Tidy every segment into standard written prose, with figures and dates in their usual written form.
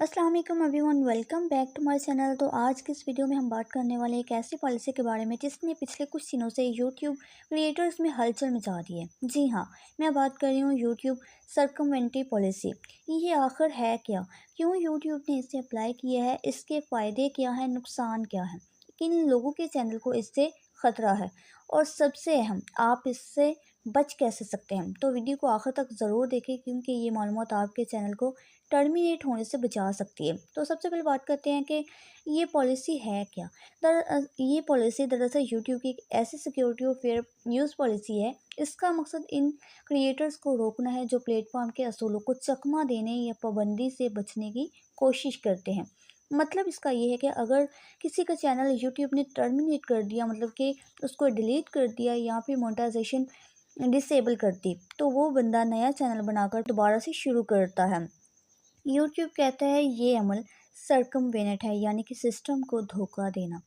अस्सलाम वालेकुम everyone, welcome back to my channel. तो आज की इस वीडियो में हम बात करने वाले एक ऐसी पॉलिसी के बारे में जिसने पिछले कुछ दिनों से यूट्यूब क्रिएटर्स में हलचल मचा दी है। जी हाँ, मैं बात कर रही हूँ यूट्यूब सर्कमवेंटी पॉलिसी। ये आखिर है क्या, क्यों यूट्यूब ने इसे अप्लाई किया है, इसके फ़ायदे क्या हैं, नुकसान क्या हैं, किन लोगों के चैनल को इससे ख़तरा है और सबसे अहम, आप इससे बच कैसे सकते हैं। तो वीडियो को आखिर तक ज़रूर देखें क्योंकि ये मालूमात आपके चैनल को टर्मिनेट होने से बचा सकती है। तो सबसे पहले बात करते हैं कि ये पॉलिसी है क्या। ये पॉलिसी दरअसल यूट्यूब की एक ऐसी सिक्योरिटी और फेयर यूज़ पॉलिसी है। इसका मकसद इन क्रिएटर्स को रोकना है जो प्लेटफॉर्म के असूलों को चकमा देने या पाबंदी से बचने की कोशिश करते हैं। मतलब इसका ये है कि अगर किसी का चैनल यूट्यूब ने टर्मिनेट कर दिया, मतलब कि उसको डिलीट कर दिया या फिर मोनेटाइजेशन डिसेबल कर दी, तो वो बंदा नया चैनल बनाकर दोबारा से शुरू करता है। यूट्यूब कहता है ये अमल सर्कमवेनेंट है, यानी कि सिस्टम को धोखा देना।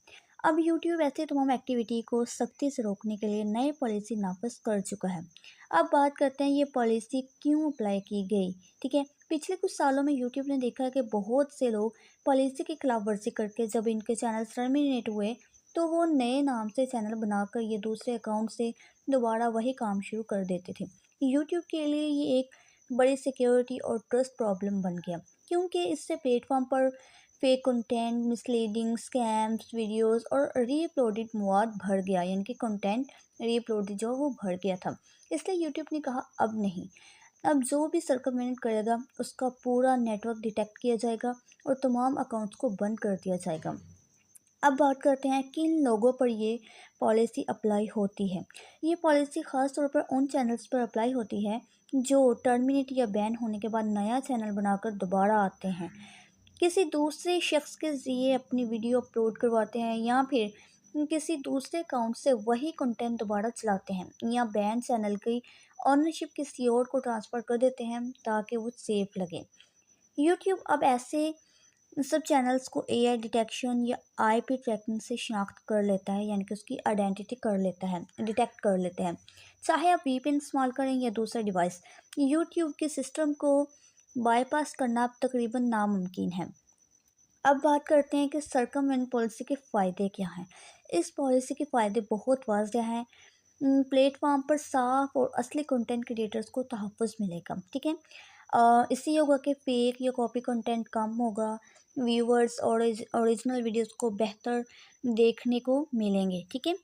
अब यूट्यूब ऐसे तमाम एक्टिविटी को सख्ती से रोकने के लिए नई पॉलिसी नाफिज कर चुका है। अब बात करते हैं ये पॉलिसी क्यों अप्लाई की गई। ठीक है, पिछले कुछ सालों में यूट्यूब ने देखा है कि बहुत से लोग पॉलिसी की खिलाफवर्जी करके जब इनके चैनल टर्मिनेट हुए तो वो नए नाम से चैनल बनाकर ये दूसरे अकाउंट से दोबारा वही काम शुरू कर देते थे। यूट्यूब के लिए ये एक बड़ी सिक्योरिटी और ट्रस्ट प्रॉब्लम बन गया क्योंकि इससे प्लेटफॉर्म पर fake content, misleading scams videos और रीअपलोडेड मवाद भर गया, यानी कि कंटेंट रीअपलोडेड जो वो भर गया था। इसलिए यूट्यूब ने कहा अब नहीं, अब जो भी सर्कमवेंट करेगा उसका पूरा नेटवर्क डिटेक्ट किया जाएगा और तमाम अकाउंट्स को बंद कर दिया जाएगा। अब बात करते हैं किन लोगों पर ये पॉलिसी अप्लाई होती है। ये पॉलिसी ख़ास तौर पर उन चैनल्स पर अप्लाई होती है जो टर्मिनेट या बैन होने के बाद नया चैनल बनाकर दोबारा आते हैं, किसी दूसरे शख्स के ज़रिए अपनी वीडियो अपलोड करवाते हैं या फिर किसी दूसरे अकाउंट से वही कंटेंट दोबारा चलाते हैं या बैन चैनल की ऑनरशिप किसी और को ट्रांसफ़र कर देते हैं ताकि वो सेफ लगे। यूट्यूब अब ऐसे सब चैनल्स को एआई डिटेक्शन या आईपी ट्रैकिंग से शनाख्त कर लेता है, यानी कि उसकी आइडेंटिटी कर लेता है, डिटेक्ट कर लेते हैं। चाहे आप वीपीएन इस्तेमाल करें या दूसरा डिवाइस, यूट्यूब के सिस्टम को बाईपास करना अब तकरीबन नामुमकिन है। अब बात करते हैं कि सर्कमवेंट पॉलिसी के फ़ायदे क्या हैं। इस पॉलिसी के फ़ायदे बहुत वाज़ेह हैं। प्लेटफॉर्म पर साफ और असली कंटेंट क्रिएटर्स को तहफ़्फ़ुज़ मिलेगा। ठीक है, इससे ये होगा कि फ़ेक या कॉपी कंटेंट कम होगा, व्यूवर्स और ओरिजिनल वीडियोस को बेहतर देखने को मिलेंगे। ठीक है,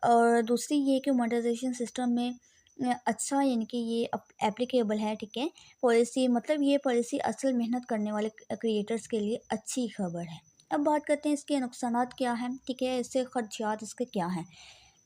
और दूसरी ये कि मोनेटाइजेशन सिस्टम में अच्छा, यानी कि ये एप्लीकेबल है। ठीक है, पॉलिसी मतलब ये पॉलिसी असल मेहनत करने वाले क्रिएटर्स के लिए अच्छी खबर है। अब बात करते हैं इसके नुकसानात क्या हैं। ठीक है, इससे खदशात इसके क्या हैं।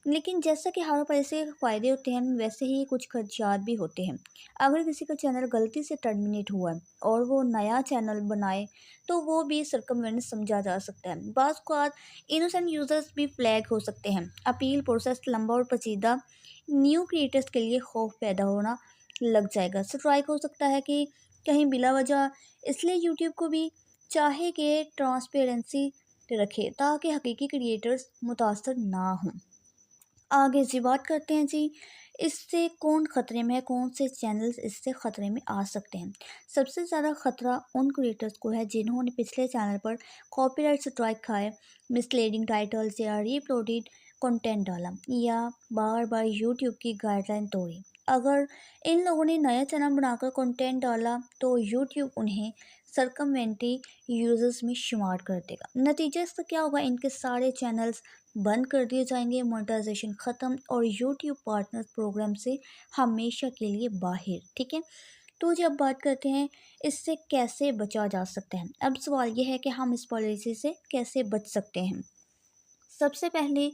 लेकिन जैसा कि हर पैसे के फ़ायदे होते हैं वैसे ही कुछ खदशात भी होते हैं। अगर किसी का चैनल गलती से टर्मिनेट हुआ है और वो नया चैनल बनाए तो वो भी सर्कमवेंट समझा जा सकता है। बाज़ औक़ात इनोसेंट यूज़र्स भी फ्लैग हो सकते हैं। अपील प्रोसेस लंबा और पेचीदा न्यू क्रिएटर्स के लिए खौफ पैदा होना लग जाएगा। स्ट्राइक हो सकता है कि कहीं बिला वजह। इसलिए यूट्यूब को भी चाहे कि ट्रांसपेरेंसी रखे ताकि हकीकी क्रिएटर्स मुतासर ना हों। आगे जी बात करते हैं जी, इससे कौन ख़तरे में है, कौन से चैनल्स इससे ख़तरे में आ सकते हैं। सबसे ज़्यादा ख़तरा उन क्रिएटर्स को है जिन्होंने पिछले चैनल पर कॉपीराइट स्ट्राइक खाए, मिसलीडिंग टाइटल्स या रीअपलोडेड कंटेंट डाला या बार बार यूट्यूब की गाइडलाइन तोड़ी। अगर इन लोगों ने नया चैनल बनाकर कंटेंट डाला तो यूट्यूब उन्हें सर्कमवेंटी यूज़र्स में शुमार कर देगा। नतीजा इसका क्या होगा, इनके सारे चैनल्स बंद कर दिए जाएंगे, मोनेटाइजेशन ख़त्म और यूट्यूब पार्टनर प्रोग्राम से हमेशा के लिए बाहर। ठीक है, तो जब बात करते हैं इससे कैसे बचा जा सकता है, अब सवाल यह है कि हम इस पॉलिसी से कैसे बच सकते हैं। सबसे पहले,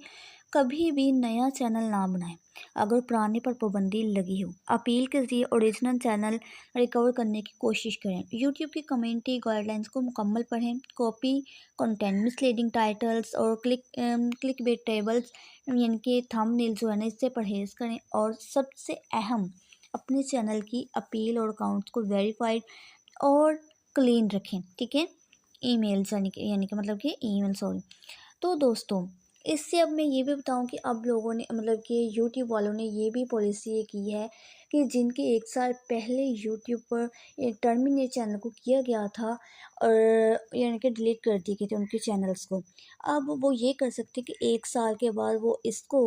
कभी भी नया चैनल ना बनाएं अगर पुराने पर पाबंदी लगी हो। अपील के ज़रिए ओरिजिनल चैनल रिकवर करने की कोशिश करें। यूट्यूब की कम्युनिटी गाइडलाइंस को मुकम्मल पढ़ें। कॉपी कंटेंट, मिसलीडिंग टाइटल्स और क्लिक बेट टेबल्स, यानी कि थंबनेल जो है ना, इससे परहेज़ करें। और सबसे अहम, अपने चैनल की अपील और अकाउंट्स को वेरीफाइड और क्लीन रखें। ठीक है, ईमेल यानी कि मतलब कि ईमेल सॉरी। तो दोस्तों, इससे अब मैं ये भी बताऊं कि अब लोगों ने मतलब कि यूट्यूब वालों ने ये भी पॉलिसी की है कि जिनके 1 साल पहले यूट्यूब पर टर्मिनेट चैनल को किया गया था और यानी कि डिलीट कर दिए गए थे उनके चैनल्स को। अब वो ये कर सकते हैं कि 1 साल के बाद वो इसको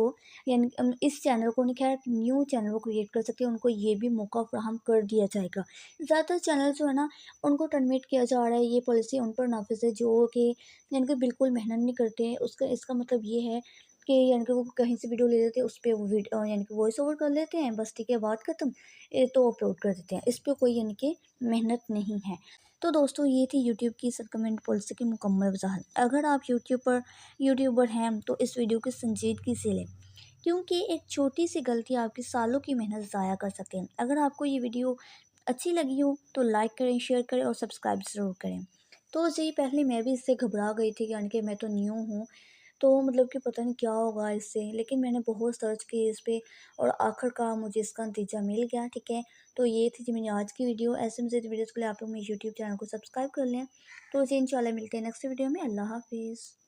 यानी इस चैनल को नहीं, खैर न्यू चैनल वो क्रिएट कर सकते हैं, उनको ये भी मौका फ़राहम कर दिया जाएगा। ज़्यादातर चैनल जो है ना, उनको टर्मिनेट किया जा रहा है, ये पॉलिसी उन पर नाफ़िज़ है जो कि यानी कि बिल्कुल मेहनत नहीं करते हैं। उसका इसका मतलब ये है कि यानी कि वो कहीं से वीडियो ले लेते हैं, उस पे वो यानी कि वॉइस ओवर कर लेते हैं, बस ठीक है बात ख़त्म, तो अपलोड कर देते हैं। इस पे कोई यानी कि मेहनत नहीं है। तो दोस्तों ये थी यूट्यूब की सर्कुलेंट पॉलिसी की मुकम्मल वज़ाहत। अगर आप यूट्यूबर हैं तो इस वीडियो की संजीदगी से लें, क्योंकि एक छोटी सी गलती आपकी सालों की मेहनत ज़ाया कर सकते हैं। अगर आपको ये वीडियो अच्छी लगी हो तो लाइक करें, शेयर करें और सब्सक्राइब ज़रूर करें। तो जी पहले मैं भी इससे घबरा गई थी, यानी कि मैं तो न्यू हूँ, तो मतलब कि पता नहीं क्या होगा इससे, लेकिन मैंने बहुत सर्च की इस पे और आखिरकार मुझे इसका नतीजा मिल गया, ठीक है। तो ये थी जी मेरी आज की वीडियो। ऐसे मज़ीद वीडियोज़ के लिए आप लोग मेरे यूट्यूब चैनल को सब्सक्राइब कर लें। तो जी इंशाल्लाह मिलते हैं नेक्स्ट वीडियो में। अल्लाह हाफ़िज़।